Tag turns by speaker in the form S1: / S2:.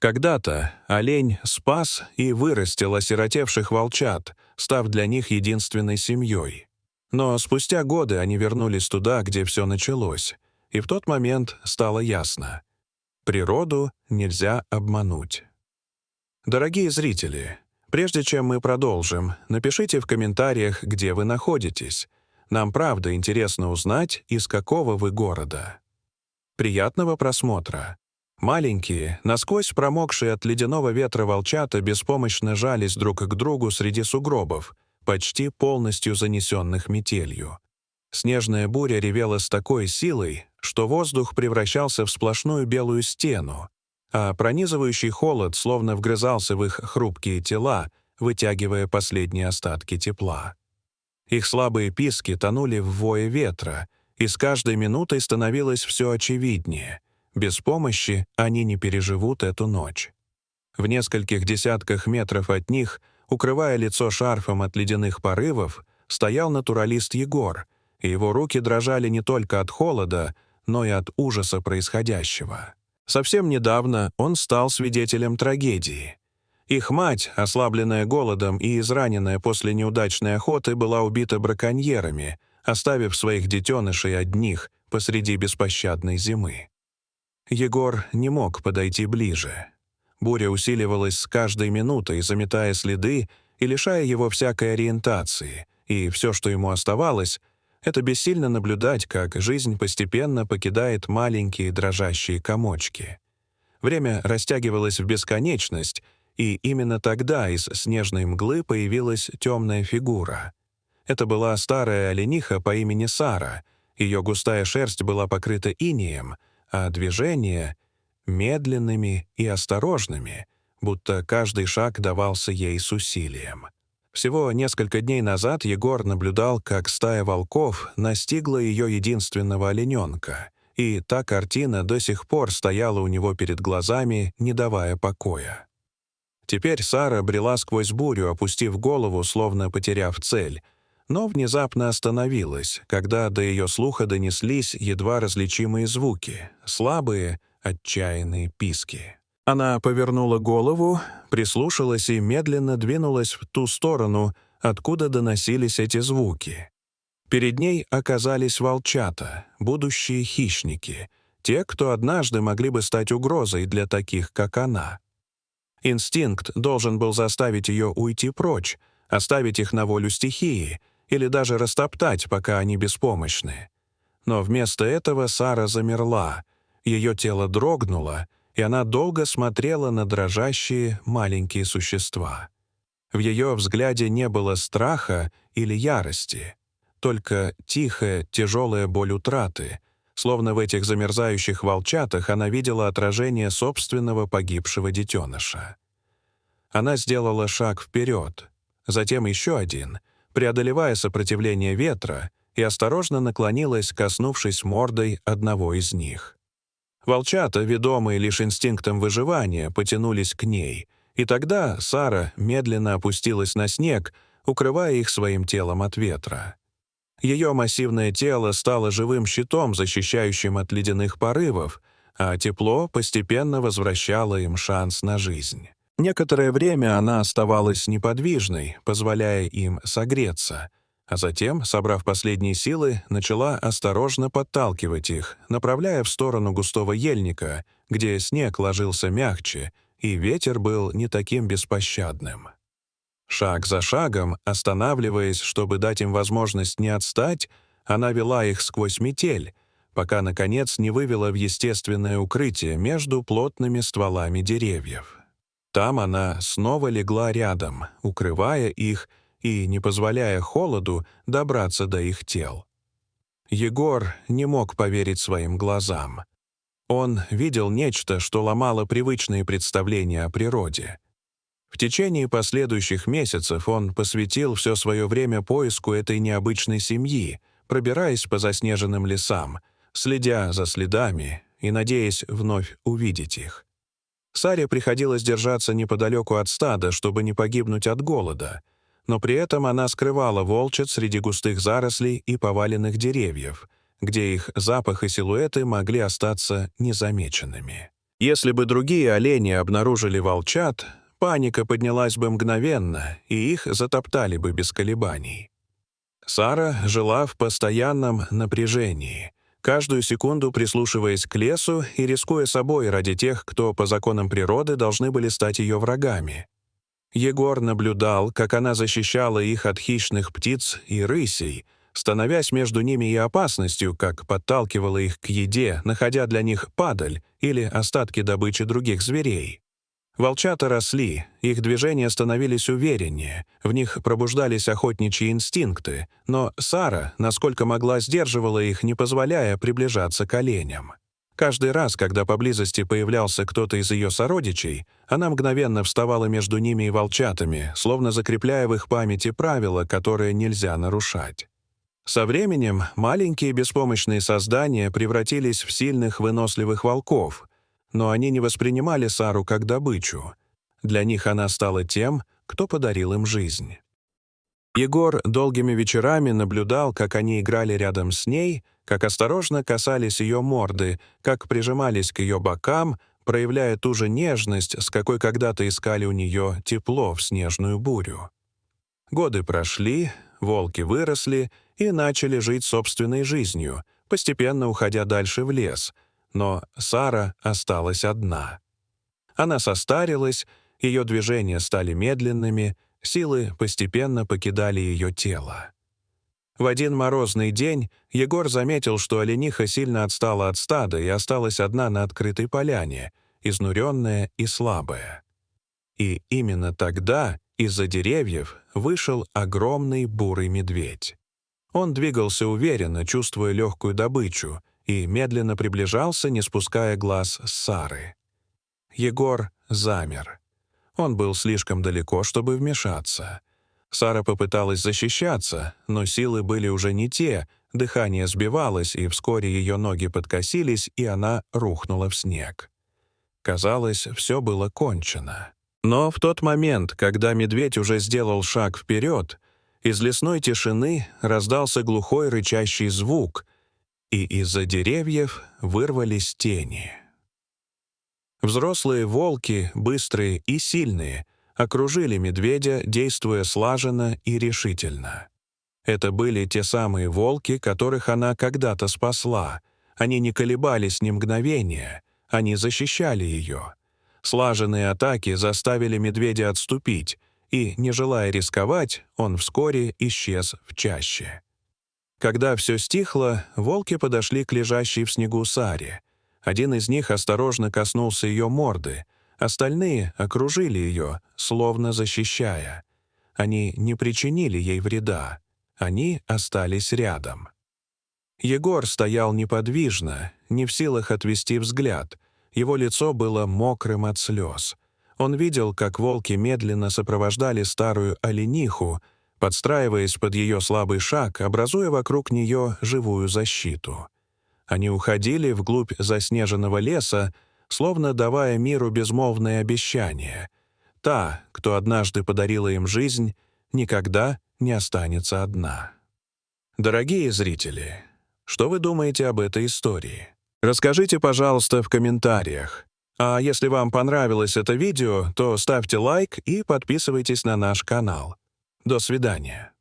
S1: Когда-то олень спас и вырастил осиротевших волчат, став для них единственной семьей. Но спустя годы они вернулись туда, где все началось, и в тот момент стало ясно: природу нельзя обмануть. Дорогие зрители, прежде чем мы продолжим, напишите в комментариях, где вы находитесь. Нам правда интересно узнать, из какого вы города. Приятного просмотра. Маленькие, насквозь промокшие от ледяного ветра волчата беспомощно жались друг к другу среди сугробов, почти полностью занесенных метелью. Снежная буря ревела с такой силой, что воздух превращался в сплошную белую стену, а пронизывающий холод словно вгрызался в их хрупкие тела, вытягивая последние остатки тепла. Их слабые писки тонули в вое ветра, и с каждой минутой становилось все очевиднее: без помощи они не переживут эту ночь. В нескольких десятках метров от них, укрывая лицо шарфом от ледяных порывов, стоял натуралист Егор, и его руки дрожали не только от холода, но и от ужаса происходящего. Совсем недавно он стал свидетелем трагедии. Их мать, ослабленная голодом и израненная после неудачной охоты, была убита браконьерами, оставив своих детенышей одних посреди беспощадной зимы. Егор не мог подойти ближе. Буря усиливалась с каждой минутой, заметая следы и лишая его всякой ориентации, и все, что ему оставалось, это бессильно наблюдать, как жизнь постепенно покидает маленькие дрожащие комочки. Время растягивалось в бесконечность, и именно тогда из снежной мглы появилась темная фигура. Это была старая олениха по имени Сара. Ее густая шерсть была покрыта инеем, а движения — медленными и осторожными, будто каждый шаг давался ей с усилием. Всего несколько дней назад Егор наблюдал, как стая волков настигла ее единственного олененка, и та картина до сих пор стояла у него перед глазами, не давая покоя. Теперь Сара брела сквозь бурю, опустив голову, словно потеряв цель, но внезапно остановилась, когда до ее слуха донеслись едва различимые звуки, слабые, отчаянные писки. Она повернула голову, прислушалась и медленно двинулась в ту сторону, откуда доносились эти звуки. Перед ней оказались волчата, будущие хищники, те, кто однажды могли бы стать угрозой для таких, как она. Инстинкт должен был заставить ее уйти прочь, оставить их на волю стихии или даже растоптать, пока они беспомощны. Но вместо этого Сара замерла, ее тело дрогнуло, и она долго смотрела на дрожащие маленькие существа. В ее взгляде не было страха или ярости, только тихая, тяжелая боль утраты, словно в этих замерзающих волчатах она видела отражение собственного погибшего детеныша. Она сделала шаг вперед, затем еще один, преодолевая сопротивление ветра, и осторожно наклонилась, коснувшись мордой одного из них. Волчата, ведомые лишь инстинктом выживания, потянулись к ней, и тогда Сара медленно опустилась на снег, укрывая их своим телом от ветра. Ее массивное тело стало живым щитом, защищающим от ледяных порывов, а тепло постепенно возвращало им шанс на жизнь. Некоторое время она оставалась неподвижной, позволяя им согреться, а затем, собрав последние силы, начала осторожно подталкивать их, направляя в сторону густого ельника, где снег ложился мягче, и ветер был не таким беспощадным. Шаг за шагом, останавливаясь, чтобы дать им возможность не отстать, она вела их сквозь метель, пока, наконец, не вывела в естественное укрытие между плотными стволами деревьев. Там она снова легла рядом, укрывая их и не позволяя холоду добраться до их тел. Егор не мог поверить своим глазам. Он видел нечто, что ломало привычные представления о природе. В течение последующих месяцев он посвятил все свое время поиску этой необычной семьи, пробираясь по заснеженным лесам, следя за следами и надеясь вновь увидеть их. Саре приходилось держаться неподалеку от стада, чтобы не погибнуть от голода, но при этом она скрывала волчат среди густых зарослей и поваленных деревьев, где их запах и силуэты могли остаться незамеченными. Если бы другие олени обнаружили волчат, паника поднялась бы мгновенно, и их затоптали бы без колебаний. Сара жила в постоянном напряжении, каждую секунду прислушиваясь к лесу и рискуя собой ради тех, кто по законам природы должны были стать ее врагами. Егор наблюдал, как она защищала их от хищных птиц и рысей, становясь между ними и опасностью, как подталкивала их к еде, находя для них падаль или остатки добычи других зверей. Волчата росли, их движения становились увереннее, в них пробуждались охотничьи инстинкты, но Сара, насколько могла, сдерживала их, не позволяя приближаться к оленям. Каждый раз, когда поблизости появлялся кто-то из ее сородичей, она мгновенно вставала между ними и волчатами, словно закрепляя в их памяти правила, которые нельзя нарушать. Со временем маленькие беспомощные создания превратились в сильных выносливых волков, но они не воспринимали Сару как добычу. Для них она стала тем, кто подарил им жизнь. Егор долгими вечерами наблюдал, как они играли рядом с ней, как осторожно касались ее морды, как прижимались к ее бокам, проявляя ту же нежность, с какой когда-то искали у нее тепло в снежную бурю. Годы прошли, волки выросли и начали жить собственной жизнью, постепенно уходя дальше в лес, но Сара осталась одна. Она состарилась, ее движения стали медленными, силы постепенно покидали ее тело. В один морозный день Егор заметил, что олениха сильно отстала от стада и осталась одна на открытой поляне, изнуренная и слабая. И именно тогда из-за деревьев вышел огромный бурый медведь. Он двигался уверенно, чувствуя легкую добычу, и медленно приближался, не спуская глаз с Сары. Егор замер. Он был слишком далеко, чтобы вмешаться. Сара попыталась защищаться, но силы были уже не те, дыхание сбивалось, и вскоре ее ноги подкосились, и она рухнула в снег. Казалось, все было кончено. Но в тот момент, когда медведь уже сделал шаг вперед, из лесной тишины раздался глухой рычащий звук, и из-за деревьев вырвались тени. Взрослые волки, быстрые и сильные, окружили медведя, действуя слаженно и решительно. Это были те самые волки, которых она когда-то спасла. Они не колебались ни мгновения, они защищали ее. Слаженные атаки заставили медведя отступить, и, не желая рисковать, он вскоре исчез в чаще. Когда все стихло, волки подошли к лежащей в снегу Саре. Один из них осторожно коснулся ее морды, остальные окружили ее, словно защищая. Они не причинили ей вреда, они остались рядом. Егор стоял неподвижно, не в силах отвести взгляд. Его лицо было мокрым от слез. Он видел, как волки медленно сопровождали старую олениху, подстраиваясь под ее слабый шаг, образуя вокруг нее живую защиту. Они уходили вглубь заснеженного леса, словно давая миру безмолвное обещание. Та, кто однажды подарила им жизнь, никогда не останется одна. Дорогие зрители, что вы думаете об этой истории? Расскажите, пожалуйста, в комментариях. А если вам понравилось это видео, то ставьте лайк и подписывайтесь на наш канал. До свидания.